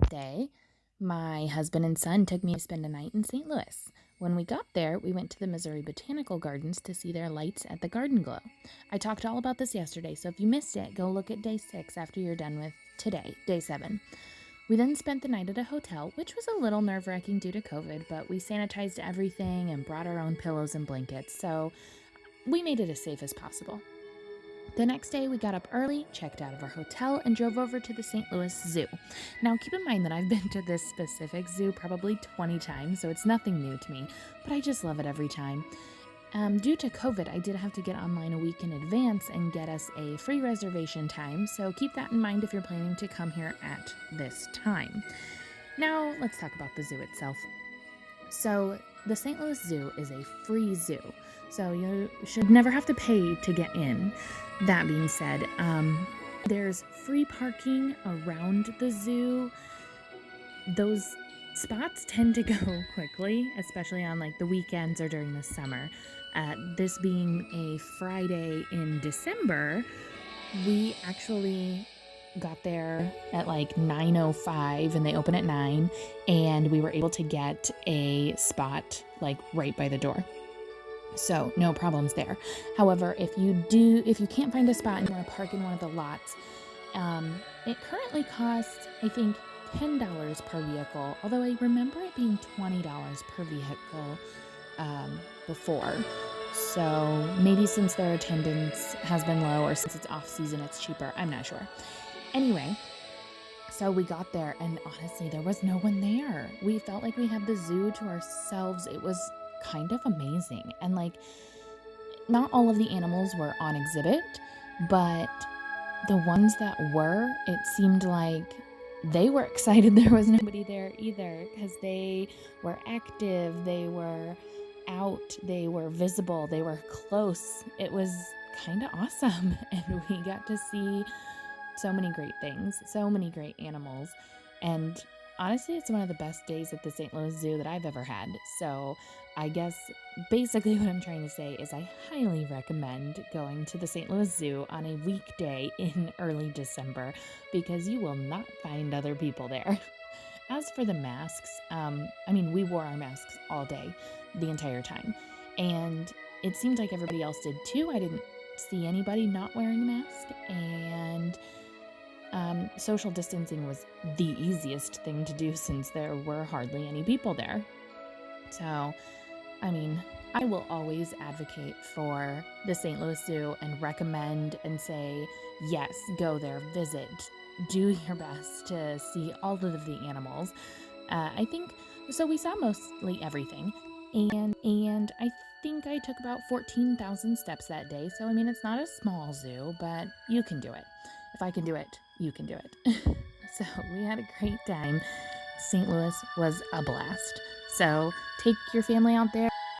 Day, my husband and son took me to spend a night in St. Louis. When we got there, we went to the Missouri Botanical Gardens to see their lights at the Garden Glow. I talked all about this yesterday, so if you missed it, go look at day 6 after you're done with today, day 7. We then spent the night at a hotel, which was a little nerve-wracking due to COVID, but we sanitized everything and brought our own pillows and blankets, so we made it as safe as possible. The next day, we got up early, checked out of our hotel, and drove over to the St. Louis Zoo. Now, keep in mind that I've been to this specific zoo probably 20 times, so it's nothing new to me, but I just love it every time. Due to COVID, I did have to get online a week in advance and get us a free reservation time, so keep that in mind if you're planning to come here at this time. Now, let's talk about the zoo itself. So, the St. Louis Zoo is a free zoo, so you should never have to pay to get in. That being said, there's free parking around the zoo. Those spots tend to go quickly, especially on like the weekends or during the summer. This being a Friday in December, we actually got there at like 9:05 and they open at 9, and we were able to get a spot like right by the door. So no problems there. However, if you can't find a spot and you want to park in one of the lots, it currently costs, I think, $10 per vehicle, although I remember it being $20 per vehicle before. So maybe since their attendance has been low or since it's off season, it's cheaper. I'm not sure. Anyway, so we got there and honestly, there was no one there. We felt like we had the zoo to ourselves. It was kind of amazing. And like, not all of the animals were on exhibit, but the ones that were, it seemed like they were excited there was nobody there either, because they were active, they were out, they were visible, they were close. It was kind of awesome. And we got to see so many great things, so many great animals. And honestly, it's one of the best days at the St. Louis Zoo that I've ever had. So I guess basically what I'm trying to say is I highly recommend going to the St. Louis Zoo on a weekday in early December, because you will not find other people there. As for the masks, we wore our masks all day, the entire time. And it seemed like everybody else did too. I didn't see anybody not wearing a mask. And social distancing was the easiest thing to do since there were hardly any people there. So, I will always advocate for the St. Louis Zoo and recommend and say, yes, go there, visit, do your best to see all of the animals. I think, so we saw mostly everything, and I think I took about 14,000 steps that day. So, it's not a small zoo, but you can do it. If I can do it, you can do it. So we had a great time. St. Louis was a blast. So take your family out there.